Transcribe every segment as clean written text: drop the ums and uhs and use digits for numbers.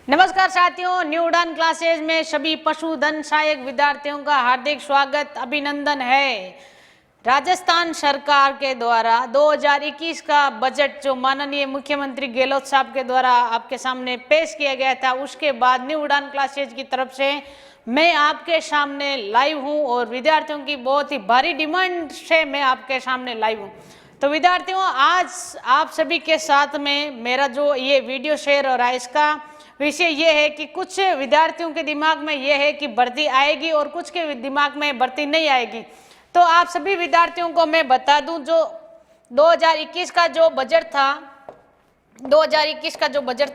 नमस्कार साथियों, न्यू उड़ान क्लासेज में सभी पशुधन सहायक विद्यार्थियों का हार्दिक स्वागत अभिनंदन है। राजस्थान सरकार के द्वारा 2021 का बजट जो माननीय मुख्यमंत्री गहलोत साहब के द्वारा आपके सामने पेश किया गया था, उसके बाद न्यू उड़ान क्लासेज की तरफ से मैं आपके सामने लाइव हूं और विद्यार्थियों की बहुत ही भारी डिमांड से मैं आपके सामने लाइव हूं। तो विद्यार्थियों, आज आप सभी के साथ में मेरा जो ये वीडियो शेयर हो रहा है, इसका विषय ये है कि कुछ विद्यार्थियों के दिमाग में ये है कि भर्ती आएगी और कुछ के दिमाग में भर्ती नहीं आएगी। तो आप सभी विद्यार्थियों को मैं बता दूं, जो 2021 का जो बजट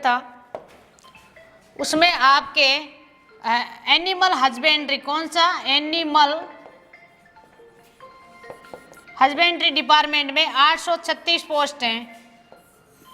था, उसमें आपके एनिमल हस्बेंड्री, कौन सा एनिमल हस्बेंड्री डिपार्टमेंट में 836 पोस्ट हैं।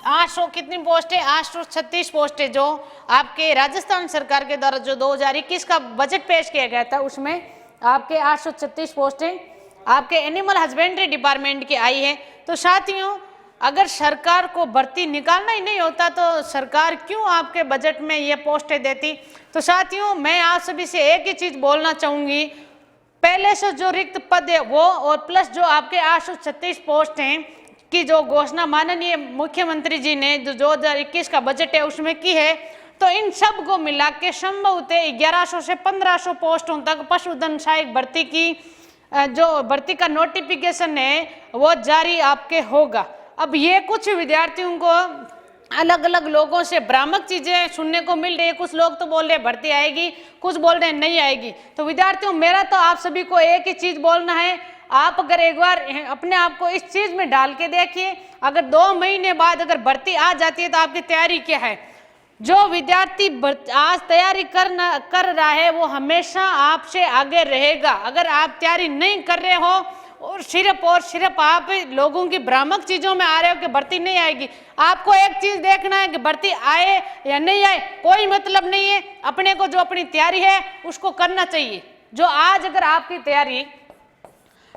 800 कितनी पोस्ट है? 836 पोस्ट है, जो आपके राजस्थान सरकार के द्वारा जो 2021 का बजट पेश किया गया था, उसमें आपके 836 पोस्टें आपके एनिमल हस्बेंड्री डिपार्टमेंट की आई है। तो साथियों, अगर सरकार को भर्ती निकालना ही नहीं होता तो सरकार क्यों आपके बजट में ये पोस्टें देती? तो साथियों, मैं आप सभी से एक ही चीज बोलना चाहूंगी, पहले से जो रिक्त पद है वो और प्लस जो आपके 836 पोस्ट हैं की जो घोषणा माननीय मुख्यमंत्री जी ने जो 2021 का बजट है उसमें की है, तो इन सब को मिला के संभवतः 1100 से 1500 पोस्टों तक पशुधन सहायक भर्ती की जो भर्ती का नोटिफिकेशन है वो जारी आपके होगा। अब ये कुछ विद्यार्थियों को अलग अलग लोगों से भ्रामक चीजें सुनने को मिल रही है। कुछ लोग तो बोल रहे हैं भर्ती आएगी, कुछ बोल रहे हैं नहीं आएगी। तो विद्यार्थियों, मेरा तो आप सभी को एक ही चीज बोलना है, आप अगर एक बार अपने आप को इस चीज में डाल के देखिए, अगर 2 महीने बाद अगर भर्ती आ जाती है तो आपकी तैयारी क्या है। जो विद्यार्थी आज तैयारी कर रहा है वो हमेशा आपसे आगे रहेगा। अगर आप तैयारी नहीं कर रहे हो और सिर्फ आप लोगों की भ्रामक चीजों में आ रहे हो कि भर्ती नहीं आएगी, आपको एक चीज देखना है कि भर्ती आए या नहीं आए कोई मतलब नहीं है। अपने को जो अपनी तैयारी है उसको करना चाहिए। जो आज अगर आपकी तैयारी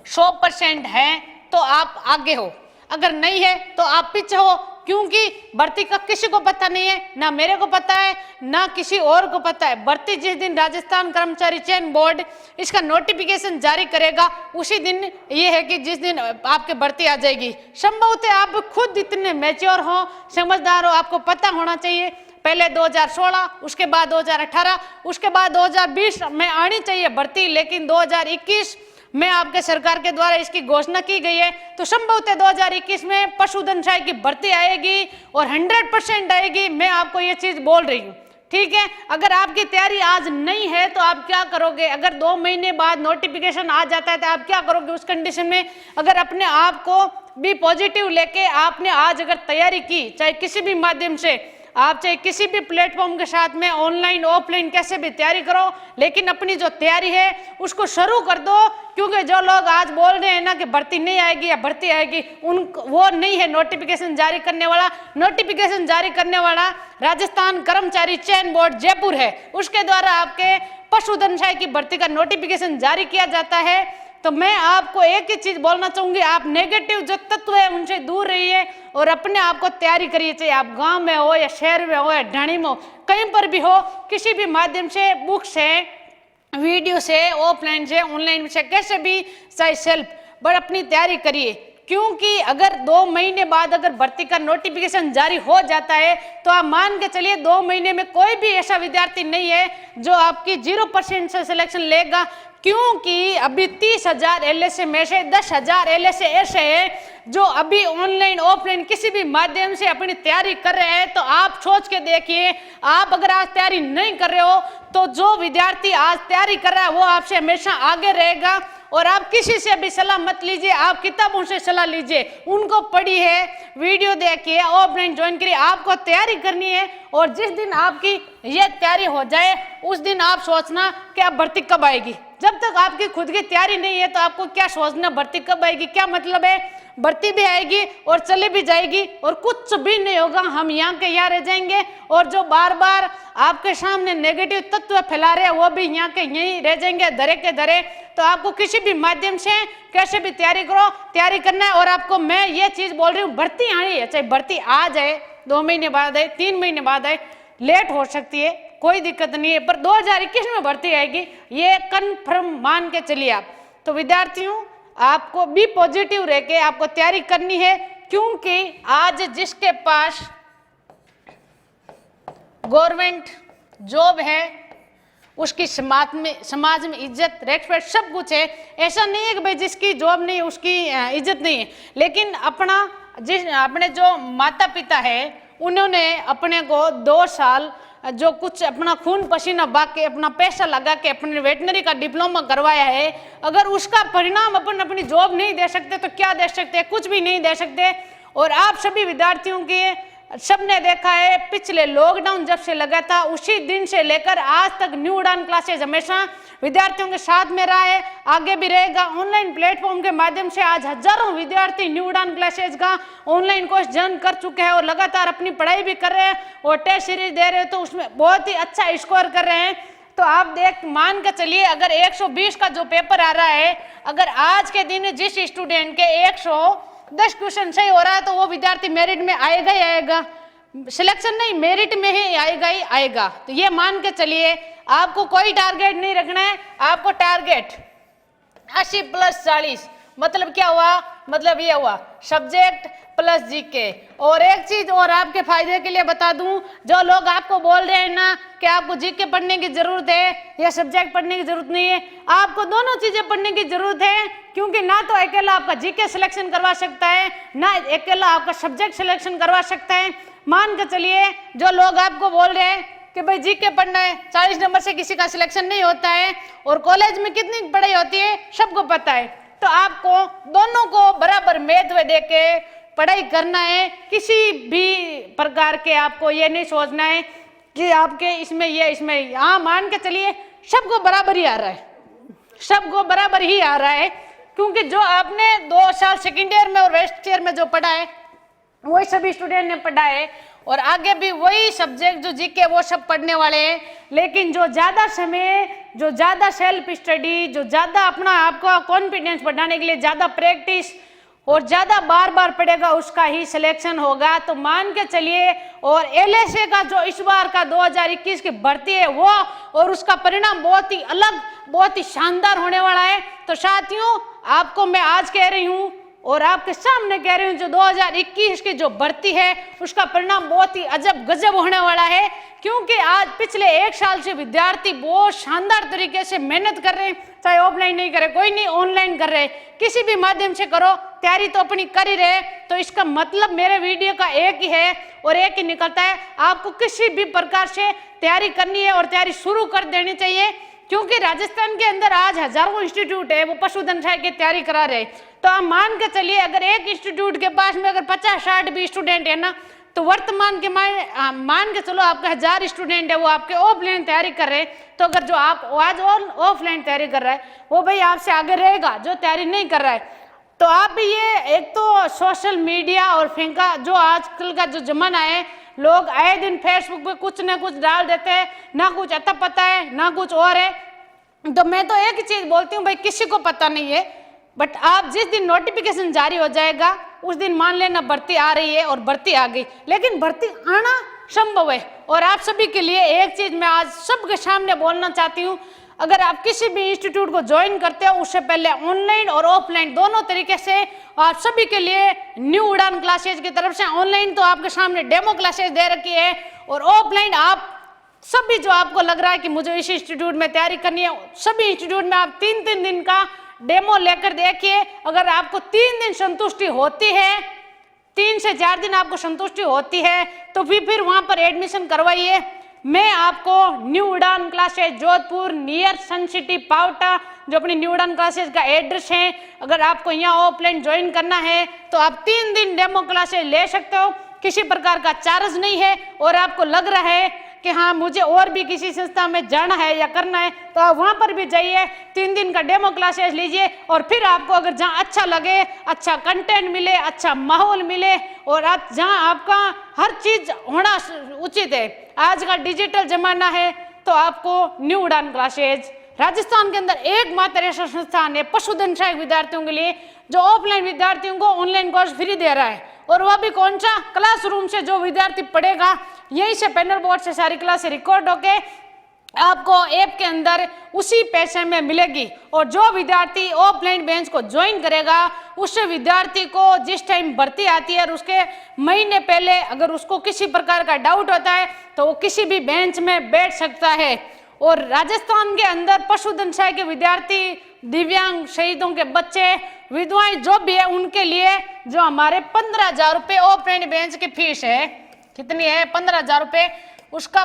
100% है तो आप आगे हो, अगर नहीं है तो आप पीछे हो, क्योंकि भर्ती का किसी को पता नहीं है, ना मेरे को पता है ना किसी और को पता है। भर्ती जिस दिन राजस्थान कर्मचारी चयन बोर्ड इसका नोटिफिकेशन जारी करेगा उसी दिन ये है कि जिस दिन आपके भर्ती आ जाएगी। संभवतः आप खुद इतने मैच्योर हो, समझदार हो, आपको पता होना चाहिए। पहले 2016, उसके बाद 2018, उसके बाद 2020 में आनी चाहिए भर्ती, लेकिन 2021 में आपके सरकार के द्वारा इसकी घोषणा की गई है। तो संभवतः 2021 में पशुधन सहायक की भर्ती आएगी और 100% आएगी। मैं आपको ये चीज बोल रही हूँ, ठीक है। अगर आपकी तैयारी आज नहीं है तो आप क्या करोगे? अगर 2 महीने बाद नोटिफिकेशन आ जाता है तो आप क्या करोगे उस कंडीशन में? अगर अपने आप को भी पॉजिटिव लेके आपने आज अगर तैयारी की, चाहे किसी भी माध्यम से, आप चाहे किसी भी प्लेटफॉर्म के साथ में ऑनलाइन ऑफलाइन कैसे भी तैयारी करो, लेकिन अपनी जो तैयारी है उसको शुरू कर दो। क्योंकि जो लोग आज बोल रहे हैं ना कि भर्ती नहीं आएगी या भर्ती आएगी, वो नहीं है नोटिफिकेशन जारी करने वाला। नोटिफिकेशन जारी करने वाला राजस्थान कर्मचारी चयन बोर्ड जयपुर है, उसके द्वारा आपके पशुधन सहायक की भर्ती का नोटिफिकेशन जारी किया जाता है। तो मैं आपको एक ही चीज बोलना चाहूंगी, आप नेगेटिव जो तत्व है उनसे दूर रहिए और अपने आप को तैयारी करिए। चाहे आप गांव में हो या शहर में हो या ढाणी में हो, कहीं पर भी हो, किसी भी माध्यम से, बुक से, वीडियो से, ऑफलाइन से, ऑनलाइन से, कैसे भी, चाहे सेल्फ, बट अपनी तैयारी करिए। क्योंकि अगर 2 महीने बाद अगर भर्ती का नोटिफिकेशन जारी हो जाता है तो आप मान के चलिए 2 महीने में कोई भी ऐसा विद्यार्थी नहीं है जो आपकी 0% से सिलेक्शन लेगा। क्योंकि अभी 30,000 LSA में से 10,000 LSA ऐसे हैं जो अभी ऑनलाइन ऑफलाइन किसी भी माध्यम से अपनी तैयारी कर रहे हैं। तो आप सोच के देखिए, आप अगर आज तैयारी नहीं कर रहे हो तो जो विद्यार्थी आज तैयारी कर रहा है वो आपसे हमेशा आगे रहेगा। और आप किसी से भी सलाह मत लीजिए, आप किताबों से सलाह लीजिए, उनको पढ़िए, वीडियो देखिए, ऑफलाइन ज्वाइन करिए। आपको तैयारी करनी है और जिस दिन आपकी ये तैयारी हो जाए उस दिन आप सोचना कि अब भर्ती कब आएगी। जब तक आपकी खुद की तैयारी नहीं है तो आपको क्या सोचना भर्ती कब आएगी, क्या मतलब है? भर्ती भी आएगी और चली भी जाएगी और कुछ भी नहीं होगा, हम यहाँ के यहाँ रह जाएंगे। और जो बार बार आपके सामने नेगेटिव तत्व फैला रहे हैं वो भी यहाँ के यहीं रह जाएंगे, धरे के धरे। तो आपको किसी भी माध्यम से कैसे भी तैयारी करो, तैयारी करना है। और आपको मैं ये चीज बोल रही हूँ, भर्ती आई है, चाहे भर्ती आ जाए, 2 महीने बाद आए, 3 महीने बाद आए, लेट हो सकती है, कोई दिक्कत नहीं है, पर 2021 में भर्ती आएगी, ये कन्फर्म मान के चलिए आप। तो विद्यार्थियों आपको भी पॉजिटिव रह के आपको तैयारी करनी है, क्योंकि आज जिसके पास गवर्नमेंट जॉब है उसकी समाज में इज्जत, रेस्पेक्ट सब कुछ है। ऐसा नहीं है कि भाई जिसकी जॉब नहीं है उसकी इज्जत नहीं है, लेकिन अपने जो माता पिता है उन्होंने अपने को 2 साल जो कुछ अपना खून पसीना बहा के अपना पैसा लगा के अपने वेटनरी का डिप्लोमा करवाया है, अगर उसका परिणाम अपन अपनी जॉब नहीं दे सकते तो क्या दे सकते हैं? कुछ भी नहीं दे सकते। और आप सभी विद्यार्थियों के सबने देखा है, पिछले लॉकडाउन जब से लगा था उसी दिन से लेकर आज तक न्यू उड़ान क्लासेज हमेशा विद्यार्थियों के साथ में रहा है, आगे भी रहेगा। ऑनलाइन प्लेटफॉर्म के माध्यम से आज हजारों विद्यार्थी न्यू उड़ान क्लासेज का ऑनलाइन कोर्स ज्वाइन कर चुके हैं और लगातार अपनी पढ़ाई भी कर रहे हैं और टेस्ट सीरीज दे रहे हैं, तो उसमें बहुत ही अच्छा स्कोर कर रहे हैं। तो आप मान के चलिए, अगर 120 का जो पेपर आ रहा है, अगर आज के दिन जिस स्टूडेंट के 110 क्वेश्चन सही हो रहा है तो वो विद्यार्थी मेरिट में आएगा ही आएगा, सिलेक्शन नहीं मेरिट में ही आएगा। तो ये मान के चलिए, आपको कोई टारगेट नहीं रखना है, आपको टारगेट 80 + 40 मतलब क्या हुआ? मतलब ये हुआ सब्जेक्ट प्लस जीके। और एक चीज और आपके फायदे के लिए बता दूं, जो लोग आपको बोल रहे हैं ना कि आपको जीके पढ़ने की जरूरत है या सब्जेक्ट पढ़ने की जरूरत नहीं है, आपको दोनों चीजें पढ़ने की जरूरत है, क्योंकि ना तो अकेला आपका जीके सिलेक्शन करवा सकता है, ना अकेला आपका सब्जेक्ट सिलेक्शन करवा सकता है। मान के चलिए, जो लोग आपको बोल रहे हैं कि भाई जीके पढ़ना है, 40 नंबर से किसी का सिलेक्शन नहीं होता है और कॉलेज में कितनी पढ़ाई होती है सबको पता है, तो आपको दोनों को बराबर महत्व देके पढ़ाई करना है। किसी भी प्रकार के आपको ये नहीं सोचना है कि आपके इसमें ये इसमें, यहाँ मान के चलिए सबको बराबर ही आ रहा है, सबको बराबर ही आ रहा है, क्योंकि जो आपने 2 साल सेकेंड ईयर में और वेस्ट ईयर में जो पढ़ा है वही सभी स्टूडेंट ने पढ़ा है और आगे भी वही सब्जेक्ट जो जीके वो सब पढ़ने वाले हैं। लेकिन जो ज़्यादा समय, जो ज़्यादा सेल्फ स्टडी, जो ज़्यादा अपना आपका कॉन्फिडेंस बढ़ाने के लिए ज़्यादा प्रैक्टिस और ज़्यादा बार बार पढ़ेगा उसका ही सिलेक्शन होगा। तो मान के चलिए, और LSA का जो इस बार का 2021 की भर्ती है वो और उसका परिणाम बहुत ही अलग, बहुत ही शानदार होने वाला है। तो साथियों, आपको मैं आज कह रही हूँ और आपके सामने कह रही हूँ, जो 2021 की जो भर्ती है उसका परिणाम बहुत ही अजब गजब होने वाला है, क्योंकि आज पिछले 1 साल से विद्यार्थी बहुत शानदार तरीके से मेहनत कर रहे हैं, चाहे ऑफलाइन नहीं करे कोई नहीं, ऑनलाइन कर रहे, किसी भी माध्यम से करो, तैयारी तो अपनी कर ही रहे। तो इसका मतलब मेरे वीडियो का एक ही है और एक ही निकलता है, आपको किसी भी प्रकार से तैयारी करनी है और तैयारी शुरू कर देनी चाहिए, क्योंकि राजस्थान के अंदर आज हजारों इंस्टीट्यूट है वो पशुधन सहायक की तैयारी करा रहे। तो आप मान के चलिए, अगर एक इंस्टीट्यूट के पास में अगर 50-60 भी स्टूडेंट है ना, तो वर्तमान के मान के चलो आपका 1000 स्टूडेंट है वो आपके ऑफलाइन तैयारी कर रहे हैं। तो अगर जो आप आज ऑफलाइन तैयारी कर रहा है वो भाई आपसे आगे रहेगा, जो तैयारी नहीं कर रहा है। तो आप भी ये, एक तो सोशल मीडिया और फेंका जो आजकल का जो जमाना है, लोग आए दिन फेसबुक पे कुछ ना कुछ डाल देते हैं, ना कुछ अता पता है ना कुछ और है। तो मैं तो एक ही चीज बोलती हूँ भाई, किसी को पता नहीं है, बट आप जिस दिन नोटिफिकेशन जारी हो जाएगा उस दिन मान लेना भर्ती आ रही है और भर्ती आ गई, लेकिन भर्ती आना संभव है। और आप सभी के लिए एक चीज मैं आज सबके सामने बोलना चाहती हूँ, अगर आप किसी भी इंस्टीट्यूट को ज्वाइन करते हो उससे पहले ऑनलाइन और ऑफलाइन दोनों तरीके से आप सभी के लिए न्यू उड़ान क्लासेज की तरफ से ऑनलाइन तो आपके सामने डेमो क्लासेज दे रखी है, और ऑफलाइन आप सभी जो आपको लग रहा है कि मुझे इस इंस्टीट्यूट में तैयारी करनी है, सभी इंस्टीट्यूट में आप 3-3 दिन का डेमो लेकर देखिए। अगर आपको 3 दिन संतुष्टि होती है, 3 से 4 दिन आपको संतुष्टि होती है, तो फिर वहां पर एडमिशन करवाइए। मैं आपको न्यू उड़ान क्लासेज जोधपुर नियर सन सिटी पावटा, जो अपनी न्यू उड़ान क्लासेज का एड्रेस है, अगर आपको यहाँ ऑफलाइन ज्वाइन करना है तो आप 3 दिन डेमो क्लासेज ले सकते हो, किसी प्रकार का चार्ज नहीं है। और आपको लग रहा है कि हाँ मुझे और भी किसी संस्था में जाना है या करना है, तो आप वहाँ पर भी जाइए, 3 दिन का डेमो क्लासेस लीजिए, और फिर आपको अगर जहाँ अच्छा लगे, अच्छा कंटेंट मिले, अच्छा माहौल मिले, और आप जहाँ आपका हर चीज होना उचित है, आज का डिजिटल जमाना है, तो आपको न्यू उड़ान क्लासेज राजस्थान के अंदर एकमात्र ऐसा संस्थान है पशुधन सहायक विद्यार्थियों के लिए जो ऑफलाइन विद्यार्थियों को ऑनलाइन कोर्स फ्री दे रहा है। और वह भी कौन सा? क्लासरूम से जो विद्यार्थी पढ़ेगा यहीं से पैनल बोर्ड से सारी क्लास रिकॉर्ड होके आपको ऐप के अंदर उसी पैसे में मिलेगी। और जो विद्यार्थी ऑफलाइन बेंच को ज्वाइन करेगा उस विद्यार्थी को जिस टाइम भर्ती आती है और उसके महीने पहले अगर उसको किसी प्रकार का डाउट होता है तो वो किसी भी बेंच में बैठ सकता है। और राजस्थान के अंदर पशुधन सहाय के विद्यार्थी, दिव्यांग, शहीदों के बच्चे, विधवाएं जो भी है उनके लिए जो हमारे 15,000 रुपये ऑफलाइन बेंच की फीस है, कितनी है 15,000 रुपये, उसका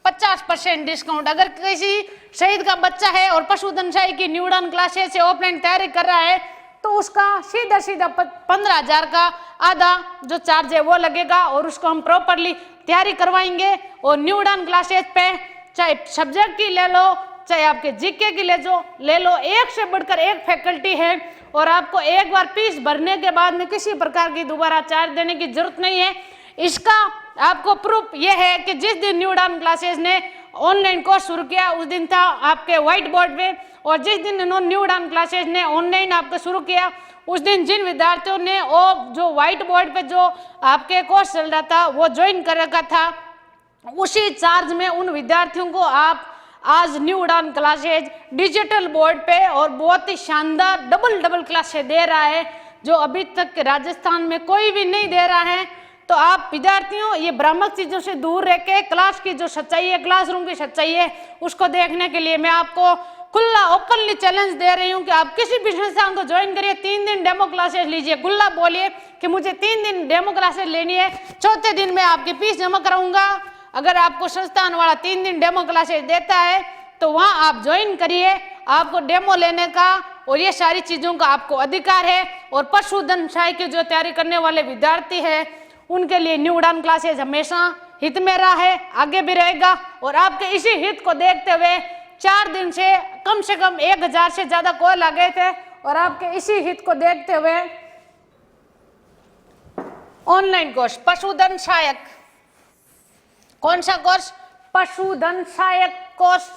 50% डिस्काउंट। अगर किसी शहीद का बच्चा है और पशुधन सहाय की न्यू उड़ान क्लासेस से ऑफलाइन तैयारी कर रहा है तो उसका सीधा 15,000 का आधा जो चार्ज है वो लगेगा और उसको हम प्रॉपरली तैयारी करवाएंगे। और न्यू उड़ान क्लासेस पे चाहे सब्जेक्ट की ले लो, चाहे आपके जीके की ले लो, एक से बढ़कर एक फैकल्टी है और आपको एक बार फीस भरने के बाद में किसी प्रकार की दोबारा चार्ज देने की जरूरत नहीं है। इसका आपको प्रूफ ये है कि जिस दिन न्यू उड़ान क्लासेस ने ऑनलाइन कोर्स शुरू किया उस दिन था आपके व्हाइट बोर्ड पे, और जिस दिन इन्होंने न्यू उड़ान क्लासेस ने ऑनलाइन आपको शुरू किया उस दिन जिन विद्यार्थियों ने वो जो व्हाइट बोर्ड पे जो आपके कोर्स चल रहा था वो ज्वाइन कर रखा था, उसी चार्ज में उन विद्यार्थियों को आप आज न्यू उड़ान क्लासेज डिजिटल बोर्ड पे और बहुत ही शानदार डबल क्लासेज दे रहा है जो अभी तक राजस्थान में कोई भी नहीं दे रहा है। तो आप विद्यार्थियों ये भ्रामक चीजों से दूर रह के क्लास की जो सच्चाई है, क्लासरूम की सच्चाई है, उसको देखने के लिए मैं आपको खुला ओपनली चैलेंज दे रही हूँ कि आप किसी भी संस्थान को ज्वाइन करिए, 3 दिन डेमो क्लासेस लीजिए, खुला बोलिए कि मुझे 3 दिन डेमो क्लासेस लेनी है, चौथे दिन मैं आपकी फीस जमा कराऊंगा। अगर आपको संस्थान वाला 3 दिन डेमो क्लासेस देता है तो वहाँ आप ज्वाइन करिए, आपको डेमो लेने का और ये सारी चीज़ों का आपको अधिकार है। और पशुधन सहाय की जो तैयारी करने वाले विद्यार्थी है उनके लिए न्यू उड़ान क्लासेस हमेशा हित में रहा है, आगे भी रहेगा। और आपके इसी हित को देखते हुए 4 दिन से कम 1,000 से ज्यादा कॉल आ गए थे और आपके इसी हित को देखते हुए ऑनलाइन कोर्स पशुधन सहायक, कौन सा कोर्स, पशुधन सहायक कोर्स,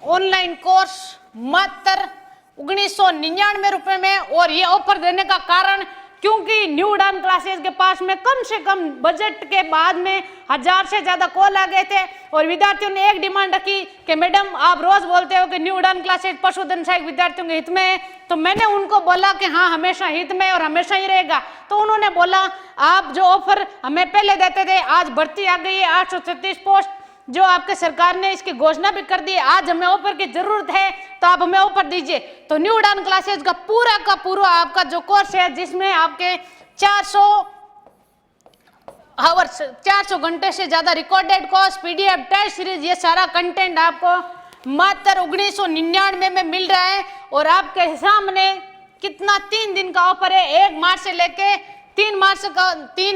ऑनलाइन कोर्स मात्र 1999 रुपए में। और ये ऑफर देने का कारण क्योंकि न्यू उड़ान क्लासेस के पास में कम से कम बजट के बाद में 1,000 से ज्यादा कॉल आ गए थे और विद्यार्थियों ने एक डिमांड रखी कि मैडम आप रोज बोलते हो कि न्यू उड़ान क्लासेस पशुधन सहायक विद्यार्थियों के हित में है, तो मैंने उनको बोला कि हाँ हमेशा हित में और हमेशा ही रहेगा। तो उन्होंने बोला आप जो ऑफर हमें पहले देते थे, आज भर्ती आ गई है 836 पोस्ट जो आपके सरकार ने इसकी घोषणा भी कर दी, आज हमें ऑफर की जरूरत है तो आप हमें ऑफर दीजिए। तो न्यू उड़ान क्लासेस का पूरा आपका जो कोर्स है जिसमें आपके 400 आवर्स 400 घंटे से ज्यादा recorded course, PDF, test series, ये सारा कंटेंट आपको मात्र 1999 में मिल रहा है। और आपके सामने कितना 3 दिन का ऑफर है, 1 मार्च से लेके 3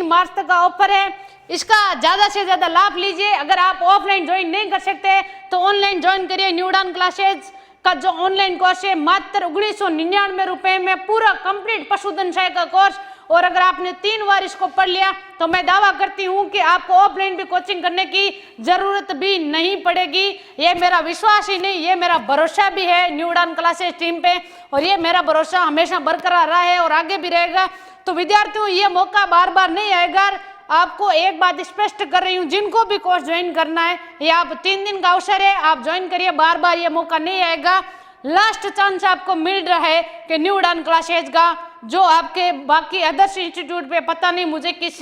मार्च तक का ऑफर है। इसका ज्यादा से ज्यादा लाभ लीजिए। अगर आप ऑफलाइन ज्वाइन नहीं कर सकते तो ऑनलाइन ज्वाइन करिए। न्यू उड़ान क्लासेज का जो ऑनलाइन कोर्स है मात्र 1999 रुपए में पूरा कंप्लीट पशुधन सहायक का कोर्स। और अगर आपने 3 बार इसको पढ़ लिया तो मैं दावा करती हूँ कि आपको ऑफलाइन भी कोचिंग करने की जरूरत भी नहीं पड़ेगी। ये मेरा विश्वास ही नहीं, ये मेरा भरोसा भी है न्यू उड़ान क्लासेस टीम पे, और ये मेरा भरोसा हमेशा बरकरार रहा है और आगे भी रहेगा। तो विद्यार्थियों ये मौका बार बार नहीं आएगा। आपको एक बात स्पष्ट कर रही हूँ, जिनको भी कोर्स ज्वाइन करना है ये आप 3 दिन का अवसर है, आप ज्वाइन करिए, बार बार ये मौका नहीं आएगा। लास्ट चांस आपको मिल रहा है कि न्यू उड़ान क्लासेज का जो आपके बाकी अदर्स इंस्टीट्यूट पे पता नहीं मुझे किस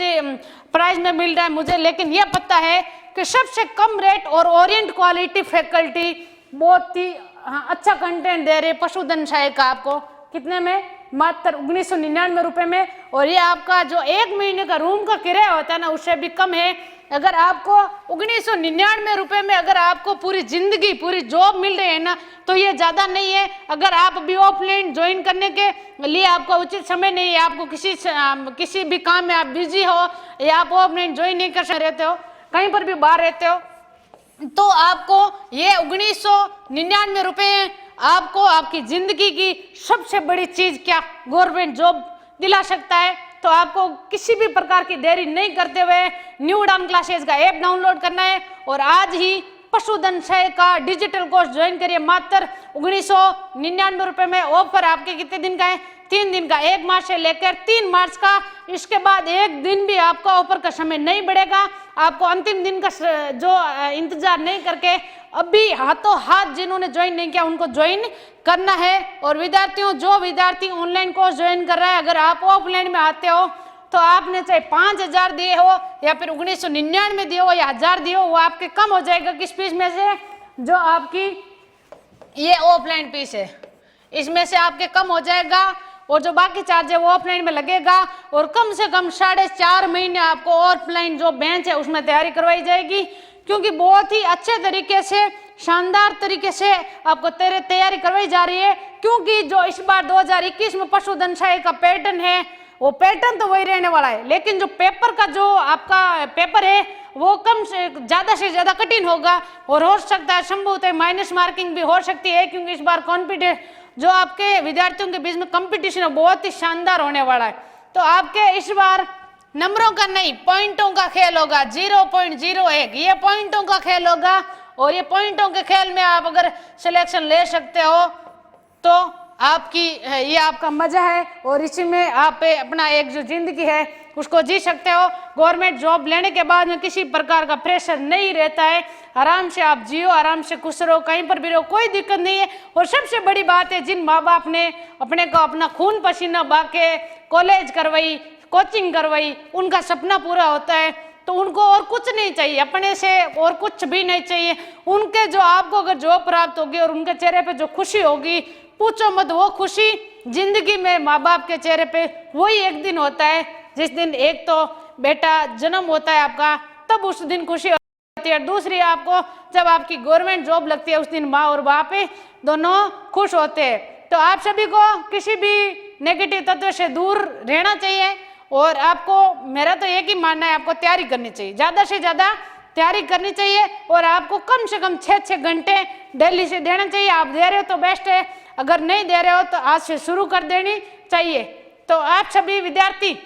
प्राइस में मिल रहा है मुझे, लेकिन यह पता है कि सबसे कम रेट और ओरिएंट क्वालिटी फैकल्टी बहुत ही अच्छा कंटेंट दे रहे पशुधन सहायक का आपको कितने में, मात्र 1999 रुपए में। और ये आपका जो 1 महीने का रूम का किराया होता है ना उससे भी कम है। अगर आपको 1999 रुपए में अगर आपको पूरी जिंदगी पूरी जॉब मिल रही है ना तो ये ज्यादा नहीं है। अगर आप भी ऑफलाइन ज्वाइन करने के लिए आपको उचित समय नहीं है, आपको किसी भी काम में आप बिजी हो या आप ऑफलाइन ज्वाइन नहीं कर सकते रहते हो, कहीं पर भी बाहर रहते हो, तो आपको ये 1999 रुपए आपको आपकी जिंदगी की सबसे बड़ी चीज क्या गवर्नमेंट जॉब दिला सकता है। तो आपको किसी भी प्रकार की देरी नहीं करते हुए न्यू उड़ान क्लासेस का ऐप डाउनलोड करना है और आज ही पशुधन सहायक का डिजिटल कोर्स ज्वाइन करिए। मात्र 1999 रुपए में ऑफर आपके कितने दिन का है, 3 दिन का, 1 मार्च से लेकर 3 मार्च का इसके बाद एक दिन भी आपका ऑफर का समय नहीं बढ़ेगा। आपको अंतिम दिन का जो इंतजार नहीं करके अभी हाथों हाथ जिन्होंने ज्वाइन नहीं किया उनको ज्वाइन करना है। और विद्यार्थियों, जो विद्यार्थी ऑनलाइन कोर्स ज्वाइन कर रहा है, अगर आप ऑफलाइन में आते हो तो आपने चाहे 5,000 दिए हो या फिर 1999 दिए हो या 1000 दिए हो, वो आपके कम हो जाएगा किस फीस में से, जो आपकी ये ऑफलाइन फीस है, इसमें से आपके कम हो जाएगा। और जो बाकी चार्ज है वो ऑफलाइन में लगेगा। और कम से कम 4.5 महीने आपको ऑफलाइन जो बेंच है उसमें तैयारी करवाई जाएगी, क्योंकि बहुत ही अच्छे तरीके से, शानदार तरीके से आपको तैयारी करवाई जा रही है। क्योंकि जो इस बार 2021 में पशुधन सहायक का पैटर्न है, वो पैटर्न तो वही रहने वाला है, लेकिन जो पेपर का जो आपका पेपर है वो कम से ज़्यादा कठिन होगा। और हो सकता है संभवतः माइनस मार्किंग भी हो सकती है, क्योंकि इस बार जो आपके विद्यार्थियों के बीच में कंपटीशन है बहुत ही शानदार होने वाला है। तो आपके इस बार नंबरों का नहीं, पॉइंटों का खेल होगा। 0.01 ये पॉइंटों का खेल होगा। और ये पॉइंटों के खेल में आप अगर सिलेक्शन ले सकते हो तो आपकी ये आपका मजा है, और इसी में आप अपना एक जो जिंदगी है उसको जी सकते हो। गवर्नमेंट जॉब लेने के बाद में किसी प्रकार का प्रेशर नहीं रहता है, आराम से आप जियो, आराम से खुश रहो, कहीं पर भी रहो, कोई दिक्कत नहीं है। और सबसे बड़ी बात है, जिन माँ बाप ने अपने को अपना खून पसीना बहा के कॉलेज करवाई, कोचिंग करवाई, उनका सपना पूरा होता है, तो उनको और कुछ नहीं चाहिए, अपने से और कुछ भी नहीं चाहिए। उनके जो आपको अगर जॉब प्राप्त होगी और उनके चेहरे पे जो खुशी होगी, पूछो मत, वो खुशी जिंदगी में माँ बाप के चेहरे पे वही एक दिन होता है जिस दिन एक तो बेटा जन्म होता है आपका, तब उस दिन खुशी होती है। दूसरी आपको जब आपकी गवर्नमेंट जॉब लगती है उस दिन माँ और बाप दोनों खुश होते हैं। तो आप सभी को किसी भी नेगेटिव तत्व से दूर रहना चाहिए। और आपको, मेरा तो एक ही मानना है, आपको तैयारी करनी चाहिए, ज़्यादा से ज़्यादा तैयारी करनी चाहिए। और आपको कम से कम 6 घंटे डेली से देना चाहिए। आप दे रहे हो तो बेस्ट है, अगर नहीं दे रहे हो तो आज से शुरू कर देनी चाहिए। तो आप सभी विद्यार्थी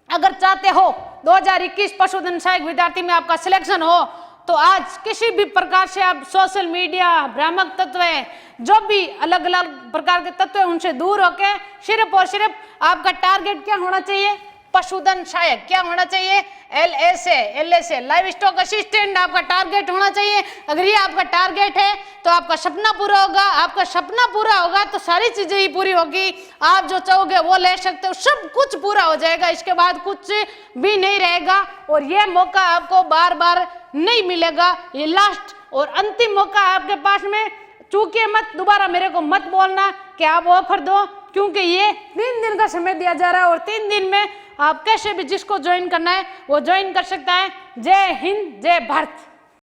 अगर चाहते हो 2021 पशुधन सहायक विद्यार्थी में आपका सिलेक्शन हो, तो आज किसी भी प्रकार से आप सोशल मीडिया, भ्रामक तत्व है, जो भी अलग अलग प्रकार के तत्व है, उनसे दूर होकर सिर्फ और सिर्फ आपका टारगेट क्या होना चाहिए, पशुधन सहायक क्या होना चाहिए, LSA लाइव स्टॉक असिस्टेंट आपका टारगेट होना चाहिए। अगर ये आपका टारगेट है तो आपका सपना पूरा होगा। आपका सपना पूरा होगा तो सारी चीजें ही पूरी होगी, आप जो चाहोगे वो ले सकते हो, सब कुछ पूरा हो जाएगा, इसके बाद कुछ भी नहीं रहेगा। और ये मौका आपको बार बार नहीं मिलेगा, ये लास्ट और अंतिम मौका आपके पास में। चूकिए मत, दोबारा मेरे को मत बोलना कि आप ऑफर दो, क्योंकि ये 3 दिन का समय दिया जा रहा है और 3 दिन में आप कैसे भी जिसको ज्वाइन करना है वो ज्वाइन कर सकता है। जय हिंद, जय भारत।